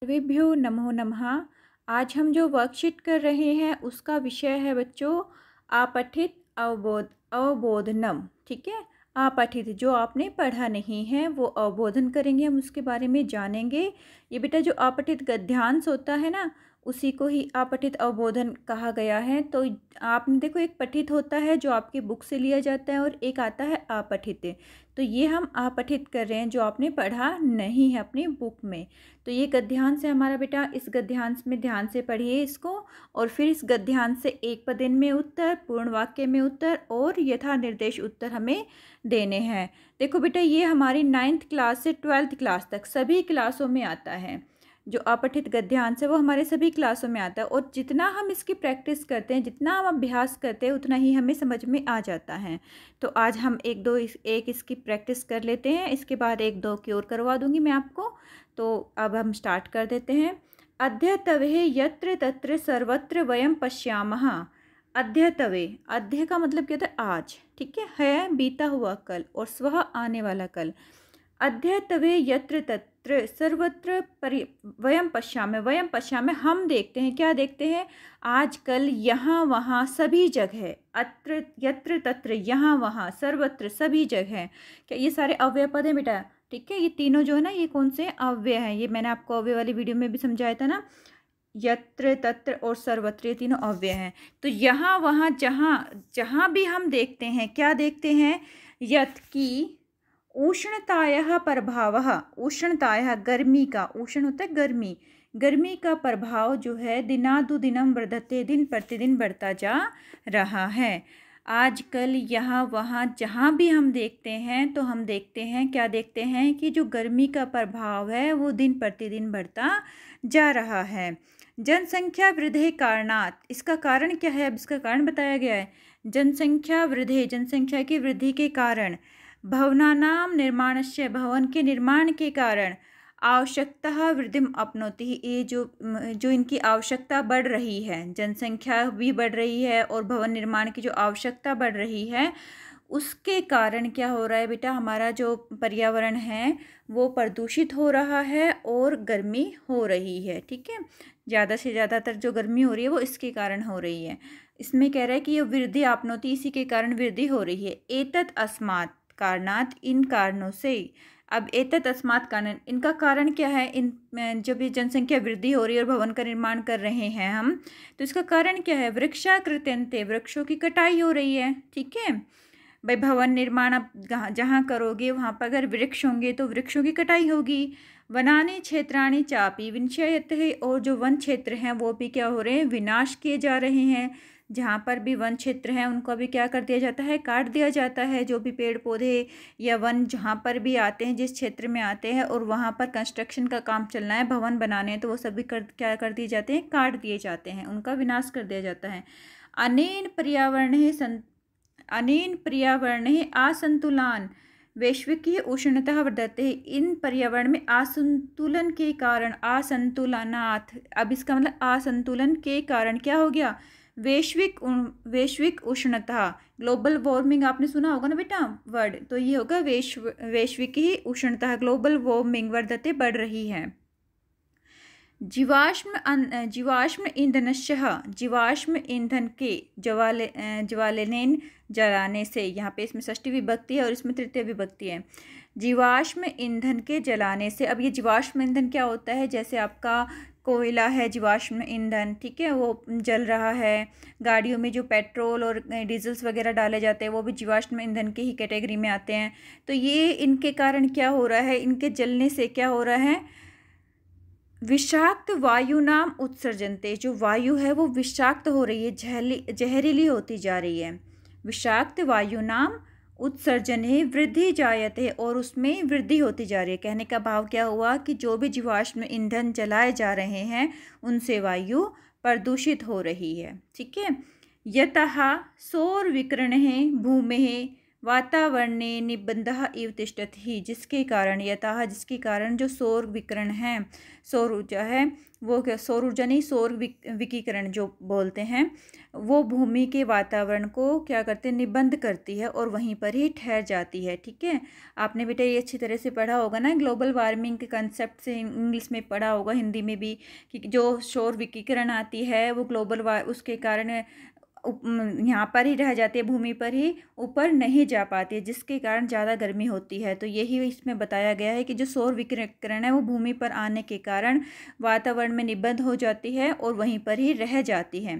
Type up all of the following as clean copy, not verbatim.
सर्वेभ्यो नमो नमः। आज हम जो वर्कशीट कर रहे हैं उसका विषय है बच्चों अपठित अवबोधनम। ठीक है, अपठित जो आपने पढ़ा नहीं है वो अवबोधन करेंगे, हम उसके बारे में जानेंगे। ये बेटा जो अपठित गद्यांश होता है ना, उसी को ही अपठित अवबोधन कहा गया है। तो आपने देखो, एक पठित होता है जो आपकी बुक से लिया जाता है और एक आता है अपठित। तो ये हम अपठित कर रहे हैं जो आपने पढ़ा नहीं है अपनी बुक में। तो ये गद्यांश है हमारा बेटा। इस गद्यांश में ध्यान से पढ़िए इसको, और फिर इस गद्यांश से एक पदेन में उत्तर, पूर्ण वाक्य में उत्तर और यथा निर्देश उत्तर हमें देने हैं। देखो बेटा, ये हमारी 9th क्लास से 12th क्लास तक सभी क्लासों में आता है। जो अपठित गद्यांश है वो हमारे सभी क्लासों में आता है, और जितना हम इसकी प्रैक्टिस करते हैं, जितना हम अभ्यास करते हैं, उतना ही हमें समझ में आ जाता है। तो आज हम एक इसकी प्रैक्टिस कर लेते हैं, इसके बाद एक दो की और करवा दूंगी मैं आपको। तो अब हम स्टार्ट कर देते हैं। अद्यतवे यत्र तत्र सर्वत्र वयम पश्यामः। अद्यतवे, अद्य का मतलब क्या होता है आज, ठीक है बीता हुआ कल, और स्वः आने वाला कल। अद्यतवे यत्र तत्र सर्वत्र वयम पश्यामः। वयम पश्यामः हम देखते हैं, क्या देखते हैं, आज कल यहाँ वहाँ सभी जगह। अत्र यत्र तत्र यहाँ वहाँ, सर्वत्र सभी जगह। क्या ये सारे अव्यय पद हैं बेटा? ठीक है, ये तीनों जो है ना, ये कौन से अव्यय हैं? ये मैंने आपको अव्यय वाली वीडियो में भी समझाया था ना। यत्र तत्र और सर्वत्र, ये तीनों अव्यय हैं। तो यहाँ वहाँ जहाँ जहाँ भी हम देखते हैं, क्या देखते हैं, यत की उष्णतायाः प्रभावः। उष्णतायाः गर्मी का, उष्ण होता है गर्मी, गर्मी का प्रभाव जो है दिनादुदिनम वर्धते, दिन प्रतिदिन बढ़ता जा रहा है। आजकल यहाँ वहाँ जहाँ भी हम देखते हैं, तो हम देखते हैं, क्या देखते हैं कि जो गर्मी का प्रभाव है वो दिन प्रतिदिन बढ़ता जा रहा है। जनसंख्या वृद्धि कारणात्, इसका कारण क्या है? अब इसका कारण बताया गया है। जनसंख्या वृद्धि, जनसंख्या की वृद्धि के कारण, भवनानां निर्माणस्य, भवन के निर्माण के कारण, आवश्यकता वृद्धिम अपनोति, ये जो इनकी आवश्यकता बढ़ रही है, जनसंख्या भी बढ़ रही है और भवन निर्माण की जो आवश्यकता बढ़ रही है, उसके कारण क्या हो रहा है बेटा, हमारा जो पर्यावरण है वो प्रदूषित हो रहा है और गर्मी हो रही है। ठीक है, ज़्यादा से ज़्यादातर जो गर्मी हो रही है वो इसके कारण हो रही है। इसमें कह रहा है कि ये वृद्धि आपनोति, इसी के कारण वृद्धि हो रही है। एतत् अस्मात् कारणात्, इन कारणों से। अब एतत् अस्मात् कारण, इनका कारण क्या है? इन जब ये जनसंख्या वृद्धि हो रही है और भवन का निर्माण कर रहे हैं हम, तो इसका कारण क्या है? वृक्षाकृत्यन्ते, वृक्षों की कटाई हो रही है। ठीक है भाई, भवन निर्माण आप जहाँ करोगे वहाँ पर अगर वृक्ष होंगे तो वृक्षों की कटाई होगी। वनानि क्षेत्राणि चापि विनश्यते, और जो वन क्षेत्र हैं वो भी क्या हो रहे हैं? विनाश किए जा रहे हैं। जहाँ पर भी वन क्षेत्र हैं उनको भी क्या कर दिया जाता है? काट दिया जाता है। जो भी पेड़ पौधे या वन जहाँ पर भी आते हैं, जिस क्षेत्र में आते हैं और वहाँ पर कंस्ट्रक्शन का काम चलना है, भवन बनाने हैं, तो वो सभी क्या कर दिए जाते हैं? काट दिए जाते हैं, उनका विनाश कर दिया जाता है। अनेन पर्यावरणे असंतुलन वैश्विकीय उष्णता वर्धते, इन पर्यावरण में असंतुलन के कारण, असंतुलनात्, अब इसका मतलब असंतुलन के कारण क्या हो गया? वैश्विक उष्णता, ग्लोबल वार्मिंग आपने सुना होगा ना बेटा वर्ड, तो ये होगा वैश्विकीय उष्णता, ग्लोबल वार्मिंग वर्धते, बढ़ रही है। जीवाश्म ईंधनस्य, जीवाश्म ईंधन के ज्वालनेन, जलाने से, यहाँ पे इसमें षष्ठी विभक्ति है और इसमें तृतीय विभक्ति है। जीवाश्म ईंधन के जलाने से, अब ये जीवाश्म ईंधन क्या होता है? जैसे आपका कोयला है जीवाश्म ईंधन, ठीक है, वो जल रहा है। गाड़ियों में जो पेट्रोल और डीजल्स वगैरह डाले जाते हैं वो भी जीवाश्म ईंधन के ही कैटेगरी में आते हैं। तो ये इनके कारण क्या हो रहा है? इनके जलने से क्या हो रहा है? विषाक्त वायु नाम उत्सर्जनते, जो वायु है वो विषाक्त हो रही है, जहरीली होती जा रही है। विषाक्त वायु नाम उत्सर्जन है वृद्धि जायते, और उसमें वृद्धि होती जा रही है। कहने का भाव क्या हुआ कि जो भी जीवाश्म ईंधन जलाए जा रहे हैं उनसे वायु प्रदूषित हो रही है। ठीक है, यतः सौर विकिरण भूमि वातावरणे निबंधः इव तिष्ठति, जिसके कारण यतः जिसके कारण जो सौर विकिरण है, सौर ऊर्जा है, वो क्या सौर ऊर्जा नहीं, सौर विकिरण जो बोलते हैं, वो भूमि के वातावरण को क्या करते हैं, निबंध करती है और वहीं पर ही ठहर जाती है। ठीक है, आपने बेटा ये अच्छी तरह से पढ़ा होगा ना, ग्लोबल वार्मिंग के कंसेप्ट से इंग्लिश में पढ़ा होगा, हिंदी में भी, कि जो सौर विकिरण आती है वो उसके कारण यहाँ पर ही रह जाती है, भूमि पर ही, ऊपर नहीं जा पाती है, जिसके कारण ज़्यादा गर्मी होती है। तो यही इसमें बताया गया है कि जो सौर विकिरण है वो भूमि पर आने के कारण वातावरण में निबद्ध हो जाती है और वहीं पर ही रह जाती है।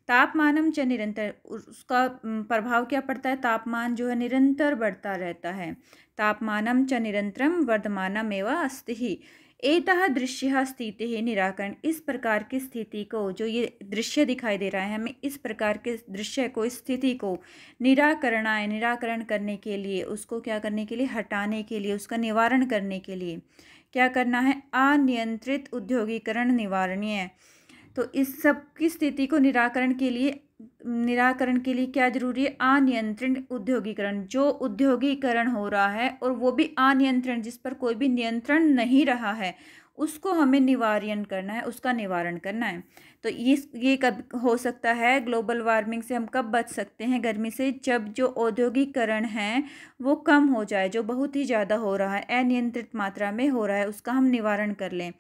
तापमानम च निरंतर, उसका प्रभाव क्या पड़ता है, तापमान जो है निरंतर बढ़ता रहता है। तापमानम च निरंतरम वर्धमानम एवं अस्ति। एतः दृश्य स्थिति निराकरण, इस प्रकार की स्थिति को, जो ये दृश्य दिखाई दे रहा है हमें, इस प्रकार के दृश्य को, स्थिति को निराकरण करने के लिए, उसको क्या करने के लिए, हटाने के लिए, उसका निवारण करने के लिए क्या करना है, अनियंत्रित औद्योगिकरण निवारणीय। तो इस सब की स्थिति को निराकरण के लिए क्या जरूरी है, अनियंत्रित औद्योगिकरण, जो औद्योगिकरण हो रहा है और वो भी अनियंत्रण, जिस पर कोई भी नियंत्रण नहीं रहा है, उसको हमें निवारण करना है, उसका निवारण करना है। तो ये कब हो सकता है, ग्लोबल वार्मिंग से हम कब बच सकते हैं, गर्मी से, जब जो औद्योगिकरण है वो कम हो जाए, जो बहुत ही ज़्यादा हो रहा है, अनियंत्रित मात्रा में हो रहा है, उसका हम निवारण कर लें।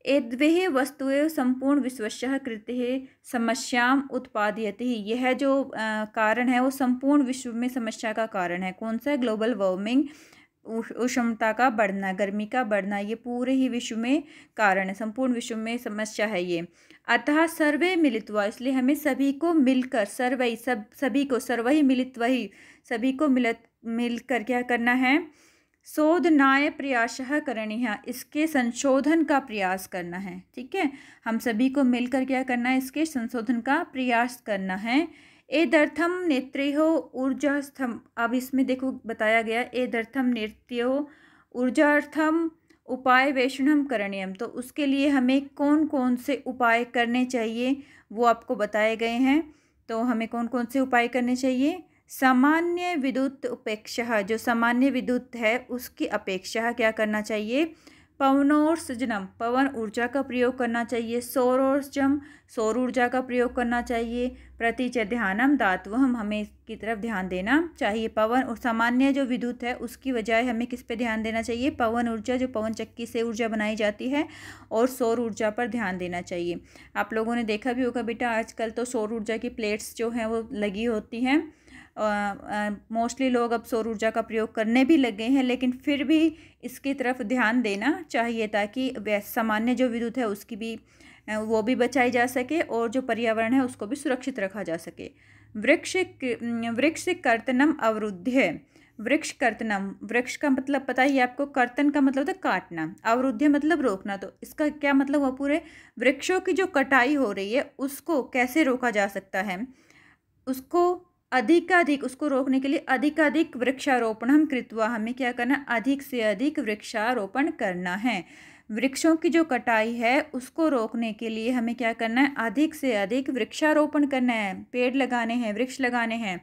एद्वेह वस्तुएव संपूर्ण विश्वस्य कृते समस्याम उत्पादयति, यह जो कारण है वो संपूर्ण विश्व में समस्या का कारण है। कौन सा है, ग्लोबल वार्मिंग, उष्णता का बढ़ना, गर्मी का बढ़ना, ये पूरे ही विश्व में कारण है, संपूर्ण विश्व में समस्या है ये। अतः सर्वे मिलित्वा, इसलिए हमें सभी को मिलकर, सभी को, सर्वहि मिलित्वहि, सभी को मिलकर क्या करना है, शोधनाय प्रयासः करणीयः, इसके संशोधन का प्रयास करना है। ठीक है, हम सभी को मिलकर क्या करना है, इसके संशोधन का प्रयास करना है। एदर्थम नेत्रेहो ऊर्जास्थम, अब इसमें देखो बताया गया, एदर्थम नेत्रेहो ऊर्जार्थम उपाय वेषणम करणीयम, तो उसके लिए हमें कौन कौन से उपाय करने चाहिए वो आपको बताए गए हैं। तो हमें कौन कौन से उपाय करने चाहिए, सामान्य विद्युत उपेक्षा, जो सामान्य विद्युत है उसकी अपेक्षा क्या करना चाहिए, पवनोर्जनम, पवन ऊर्जा का प्रयोग करना चाहिए, सौरोर्जम, सौर ऊर्जा का प्रयोग करना चाहिए, प्रतिच ध्यानम दातवहम, हमें इसकी तरफ ध्यान देना चाहिए। पवन और सामान्य जो विद्युत है उसकी बजाय हमें किस पे ध्यान देना चाहिए, पवन ऊर्जा, जो पवन चक्की से ऊर्जा बनाई जाती है, और सौर ऊर्जा पर ध्यान देना चाहिए। आप लोगों ने देखा भी होगा बेटा, आजकल तो सौर ऊर्जा की प्लेट्स जो हैं वो लगी होती हैं, मोस्टली लोग अब सौर ऊर्जा का प्रयोग करने भी लग गए हैं, लेकिन फिर भी इसकी तरफ ध्यान देना चाहिए, ताकि सामान्य जो विद्युत है उसकी भी, वो भी बचाई जा सके और जो पर्यावरण है उसको भी सुरक्षित रखा जा सके। वृक्ष कर्तनम अवरुद्ध, वृक्ष कर्तनम, वृक्ष का मतलब पता ही आपको, कर्तन का मतलब होता है काटना, अवरुद्ध मतलब रोकना। तो इसका क्या मतलब हुआ, पूरे वृक्षों की जो कटाई हो रही है उसको कैसे रोका जा सकता है, उसको अधिकाधिक, उसको रोकने के लिए अधिकाधिक वृक्षारोपण हम कृत्वा, हमें क्या करना, अधिक से अधिक वृक्षारोपण करना है। वृक्षों की जो कटाई है उसको रोकने के लिए हमें क्या करना है, अधिक से अधिक वृक्षारोपण करना है, पेड़ लगाने हैं, वृक्ष लगाने हैं।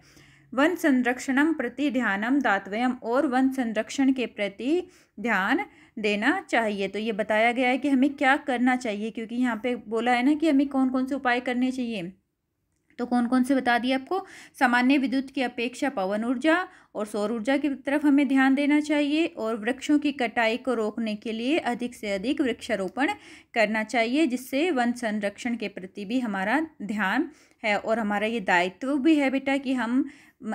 वन संरक्षणम प्रति ध्यानम दातव्यम, और वन संरक्षण के प्रति ध्यान देना चाहिए। तो ये बताया गया है कि हमें क्या करना चाहिए, क्योंकि यहाँ पे बोला है ना कि हमें कौन कौन से उपाय करने चाहिए, तो कौन कौन से बता दिए आपको, सामान्य विद्युत की अपेक्षा पवन ऊर्जा और सौर ऊर्जा की तरफ हमें ध्यान देना चाहिए, और वृक्षों की कटाई को रोकने के लिए अधिक से अधिक वृक्षारोपण करना चाहिए, जिससे वन संरक्षण के प्रति भी हमारा ध्यान है और हमारा ये दायित्व भी है बेटा कि हम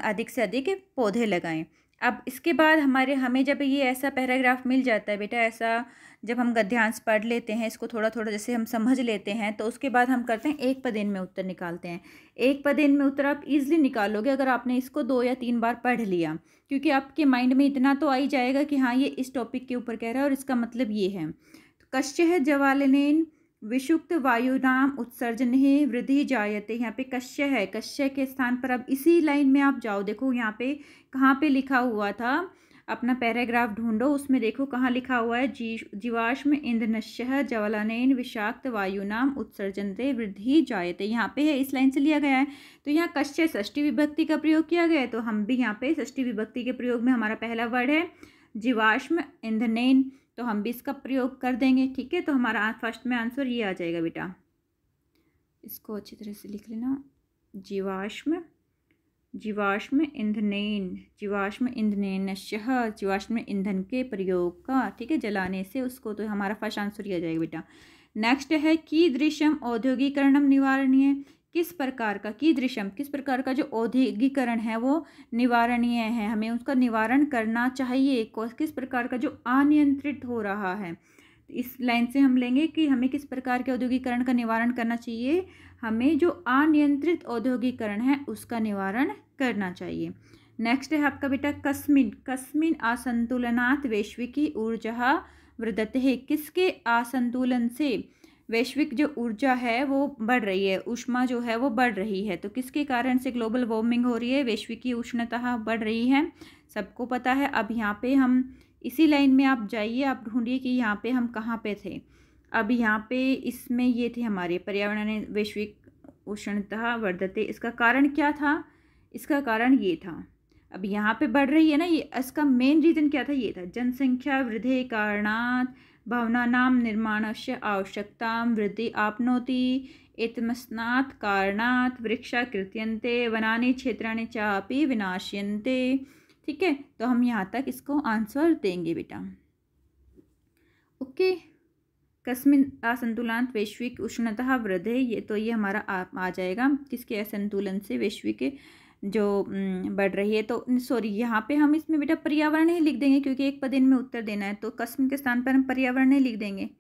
अधिक से अधिक पौधे लगाएं। अब इसके बाद हमें जब ये ऐसा पैराग्राफ मिल जाता है बेटा, ऐसा जब हम गद्यांश पढ़ लेते हैं, इसको थोड़ा थोड़ा जैसे हम समझ लेते हैं, तो उसके बाद हम करते हैं एक पदेन में उत्तर निकालते हैं। एक पदेन में उत्तर आप इजीली निकालोगे अगर आपने इसको 2 या 3 बार पढ़ लिया, क्योंकि आपके माइंड में इतना तो आ ही जाएगा कि हाँ ये इस टॉपिक के ऊपर कह रहा है और इसका मतलब ये है। तो कश्य ज्वालनेन विषुक्त वायुनाम उत्सर्जन ही वृद्धि जायते, यहाँ पे कश्य है, कश्य के स्थान पर अब इसी लाइन में आप जाओ, देखो यहाँ पे कहाँ पे लिखा हुआ था, अपना पैराग्राफ ढूंढो, उसमें देखो कहाँ लिखा हुआ है जीवाश्म ईंधनस्य ज्वलनेन विषाक्त वायुनाम उत्सर्जनते वृद्धि जायते। यहाँ पे है, इस लाइन से लिया गया है। तो यहाँ कस्य षष्ठी विभक्ति का प्रयोग किया गया है, तो हम भी यहाँ पे षष्ठी विभक्ति के प्रयोग में हमारा पहला वर्ड है जीवाश्म ईंधनेन, तो हम भी इसका प्रयोग कर देंगे। ठीक है, तो हमारा फर्स्ट में आंसर ये आ जाएगा बेटा। इसको अच्छी तरह से लिख लेना, जीवाश्म ईंधनेन, जीवाश्म ईंधनेनस्य, जीवाश्म ईंधन के प्रयोग का, ठीक है, जलाने से उसको, तो हमारा फर्स्ट आंसर ये आ जाएगा बेटा। नेक्स्ट है कीदृशम औद्योगिकरणम निवारणीय, किस प्रकार का, कीदृशम किस प्रकार का जो औद्योगिकरण है वो निवारणीय है, हमें उसका निवारण करना चाहिए। किस प्रकार का जो अनियंत्रित हो रहा है, इस लाइन से हम लेंगे कि हमें किस प्रकार के औद्योगिकरण का निवारण करना चाहिए, हमें जो अनियंत्रित औद्योगिकरण है उसका निवारण करना चाहिए। नेक्स्ट है आपका बेटा कस्मिन असंतुलनात् वैश्विकी ऊर्जा वृद्धते है, किसके असंतुलन से वैश्विक जो ऊर्जा है वो बढ़ रही है, ऊष्मा जो है वो बढ़ रही है। तो किसके कारण से ग्लोबल वार्मिंग हो रही है, वैश्विकी उष्णता बढ़ रही है, सबको पता है। अब यहाँ पे हम इसी लाइन में आप जाइए, आप ढूंढिए कि यहाँ पे हम कहाँ पे थे। अब यहाँ पे इसमें ये थे हमारे पर्यावरण वैश्विक उष्णता वर्धते, इसका कारण क्या था, इसका कारण ये था। अब यहाँ पे बढ़ रही है ना, ये इसका मेन रीज़न क्या था, ये था जनसंख्या वृद्धि कारणात् भवनानां निर्माणस्य आवश्यकतां वृद्धि आपनोति, एतस्मात् कारणात् वृक्षा कृत्यन्ते वनानि क्षेत्राणि चापि विनाश्यन्ते। ठीक है, तो हम यहाँ तक इसको आंसर देंगे बेटा। ओके, कस्मिन असंतुलनात् वैश्विक उष्णता वृद्धि, ये तो ये हमारा आ जाएगा, किसके असंतुलन से वैश्विक जो बढ़ रही है। तो सॉरी, यहाँ पे हम इसमें बेटा पर्यावरण ही लिख देंगे, क्योंकि एक पद इनमें उत्तर देना है, तो कस्म के स्थान पर हम पर्यावरण ही लिख देंगे।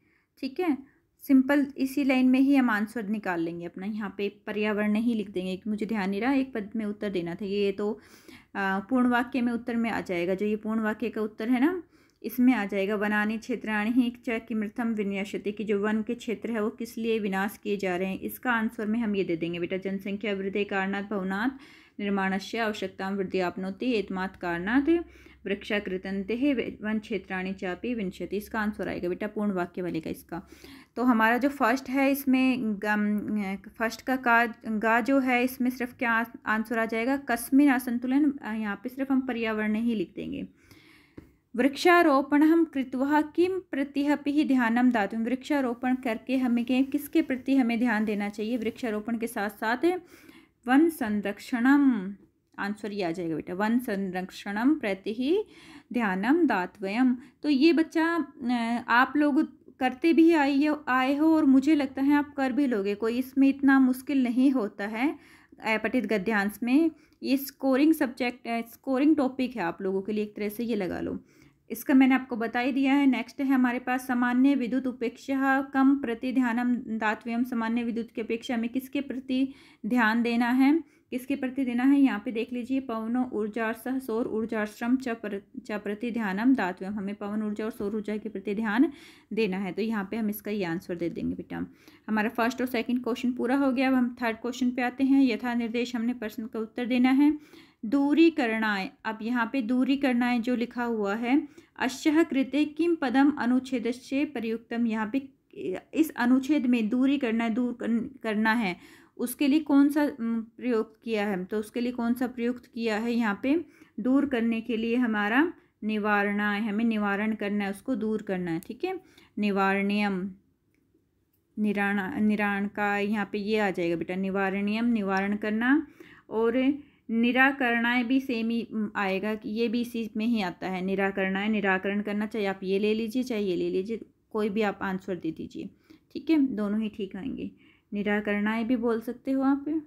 ठीक है, सिंपल इसी लाइन में ही हम आंसर निकाल लेंगे अपना, यहाँ पे पर्यावरण ही लिख देंगे, कि मुझे ध्यान नहीं रहा एक पद में उत्तर देना था। ये तो पूर्ण वाक्य में उत्तर में आ जाएगा, जो ये पूर्ण वाक्य का उत्तर है ना, इसमें आ जाएगा वनानि क्षेत्राणि ही च किमर्थम विनश्यति, कि जो वन के क्षेत्र है वो किस लिए विनाश किए जा रहे हैं। इसका आंसर में हम ये दे देंगे बेटा, जनसंख्या वृद्धि कारणात् भवनात् निर्माणस्य आवश्यकतां वृद्धि आपनोति, एतस्मात् कारणात् वृक्षा कृतन्ते वन क्षेत्राणि चापि विनश्यति, इसका आंसर आएगा बेटा पूर्ण वाक्य वाले का इसका। तो हमारा जो फर्स्ट है इसमें फर्स्ट का गा जो है, इसमें सिर्फ क्या आंसर आ जाएगा, कस्मिन असंतुलन, यहाँ पे सिर्फ हम पर्यावरण ही लिख देंगे। वृक्षारोपण कृत्वा किम प्रति ध्यानम दातुं, वृक्षारोपण करके हमें किसके प्रति हमें ध्यान देना चाहिए, वृक्षारोपण के साथ साथ वन संरक्षणम, आंसर ये आ जाएगा बेटा, वन संरक्षणम प्रति ही ध्यानम दातव्यम। तो ये बच्चा आप लोग करते भी आए हो और मुझे लगता है आप कर भी लोगे, कोई इसमें इतना मुश्किल नहीं होता है पठित गद्यांश में। ये स्कोरिंग सब्जेक्ट स्कोरिंग टॉपिक है आप लोगों के लिए, एक तरह से ये लगा लो, इसका मैंने आपको बता ही दिया है। नेक्स्ट है हमारे पास सामान्य विद्युत उपेक्षा कम प्रति ध्यानम दातव्यम, सामान्य विद्युत की अपेक्षा हमें किसके प्रति ध्यान देना है, किसके प्रति देना है, यहाँ पे देख लीजिए, पवन ऊर्जा सह सौर ऊर्जाश्रम च प्रति ध्यानम दातव्यम, हमें पवन ऊर्जा और सौर ऊर्जा के प्रति ध्यान देना है। तो यहाँ पे हम इसका ये आंसर दे देंगे बेटा। हमारा फर्स्ट और सेकंड क्वेश्चन पूरा हो गया। अब हम थर्ड क्वेश्चन पे आते हैं। यथा निर्देश हमने प्रश्न का उत्तर देना है। दूरीकरणाय, अब यहाँ पे दूरीकरणाय जो लिखा हुआ है, अश्यः कृते किम पदम अनुच्छेदस्य प्रयुक्तम, यहाँ पे इस अनुच्छेद में दूर करना है, उसके लिए कौन सा प्रयोग किया है, तो उसके लिए कौन सा प्रयुक्त किया है, यहाँ पे दूर करने के लिए हमारा निवारणा है, हमें निवारण करना है, उसको दूर करना है। ठीक है, निवारणीयम, निराण का यहाँ पे ये आ जाएगा बेटा, निवारणीयम निवारण करना, और निराकरणाय भी सेम ही आएगा, कि ये भी इसी में ही आता है, निराकरणाय निराकरण करना, चाहे आप ये ले लीजिए चाहे ये ले लीजिए, कोई भी आप आंसर दे दीजिए। ठीक है, दोनों ही ठीक आएंगे। निराकरणाय भी बोल सकते हो आप,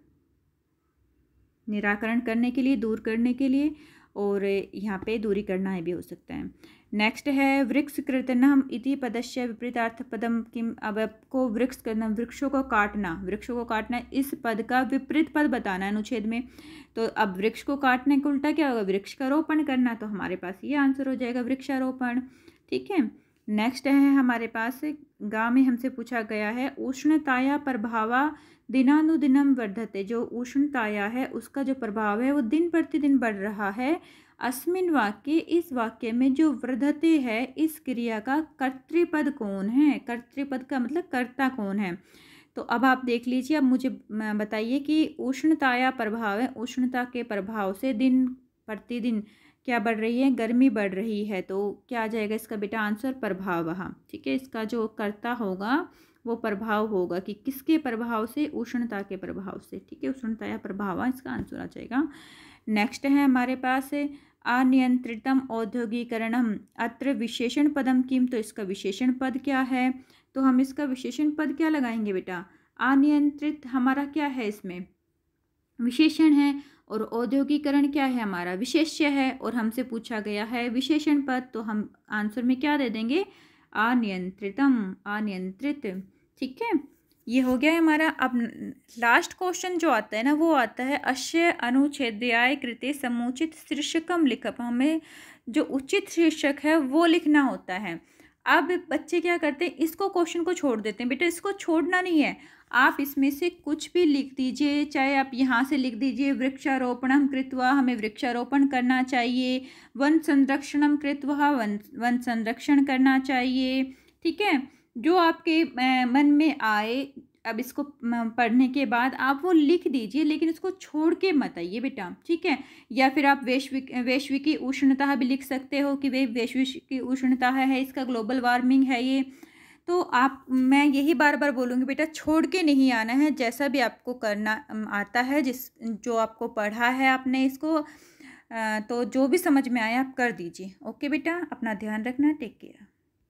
निराकरण करने के लिए, दूर करने के लिए, और यहाँ पे दूरी करना भी हो सकता है। नेक्स्ट है वृक्ष कृतनम इति पदस्य विपरीतार्थ पदम किम, अब आपको वृक्ष करना, वृक्षों को काटना, इस पद का विपरीत पद बताना है अनुच्छेद में। तो अब वृक्ष को काटने का उल्टा क्या होगा, वृक्ष का रोपण करना, तो हमारे पास ये आंसर हो जाएगा वृक्षारोपण। ठीक है, नेक्स्ट है हमारे पास गा में हमसे पूछा गया है, उष्णताया प्रभावा दिनानुदिनम वर्धते, जो उष्णताया है उसका जो प्रभाव है वो दिन प्रतिदिन बढ़ रहा है, अस्मिन वाक्य, इस वाक्य में जो वर्धते है इस क्रिया का कर्तृपद कौन है। कर्तृपद का मतलब कर्ता कौन है। तो अब आप देख लीजिए, अब मुझे बताइए कि उष्णताया प्रभाव है, उष्णता के प्रभाव से दिन प्रतिदिन क्या बढ़ रही है, गर्मी बढ़ रही है। तो क्या आ जाएगा इसका बेटा आंसर, प्रभाव। ठीक है, इसका जो कर्ता होगा वो प्रभाव होगा कि किसके प्रभाव से, उष्णता के प्रभाव से। ठीक है, उष्णता या प्रभाव इसका आंसर आ जाएगा। नेक्स्ट है हमारे पास अनियंत्रितम औद्योगिकरणम, अत्र विशेषण पदम किम। तो इसका विशेषण पद क्या है, तो हम इसका विशेषण पद क्या लगाएंगे बेटा, अनियंत्रित हमारा क्या है, इसमें विशेषण है, और औद्योगिकरण क्या है हमारा, विशेष्य है, और हमसे पूछा गया है विशेषण पद, तो हम आंसर में क्या दे देंगे, अनियंत्रितम, अनियंत्रित। ठीक है, ये हो गया हमारा। अब लास्ट क्वेश्चन जो आता है ना, वो आता है अस्य अनुच्छेद्याय कृते समुचित शीर्षकम लिखप। हमें जो उचित शीर्षक है वो लिखना होता है। अब बच्चे क्या करते हैं, इसको क्वेश्चन को छोड़ देते हैं। बेटा इसको छोड़ना नहीं है, आप इसमें से कुछ भी लिख दीजिए। चाहे आप यहाँ से लिख दीजिए वृक्षारोपणम कृत्वा, हमें वृक्षारोपण करना चाहिए, वन संरक्षणम कृत्वा, वन संरक्षण करना चाहिए। ठीक है, जो आपके मन में आए, अब इसको पढ़ने के बाद आप वो लिख दीजिए, लेकिन इसको छोड़ के मत आइए बेटा। ठीक है, या फिर आप वैश्विकी उष्णता भी लिख सकते हो कि वे वैश्विक उष्णता है, इसका ग्लोबल वार्मिंग है ये। तो आप, मैं यही बार बार बोलूँगी बेटा, छोड़ के नहीं आना है। जैसा भी आपको करना आता है, जो आपको पढ़ा है आपने इसको, तो जो भी समझ में आया आप कर दीजिए। ओके बेटा, अपना ध्यान रखना, टेक केयर।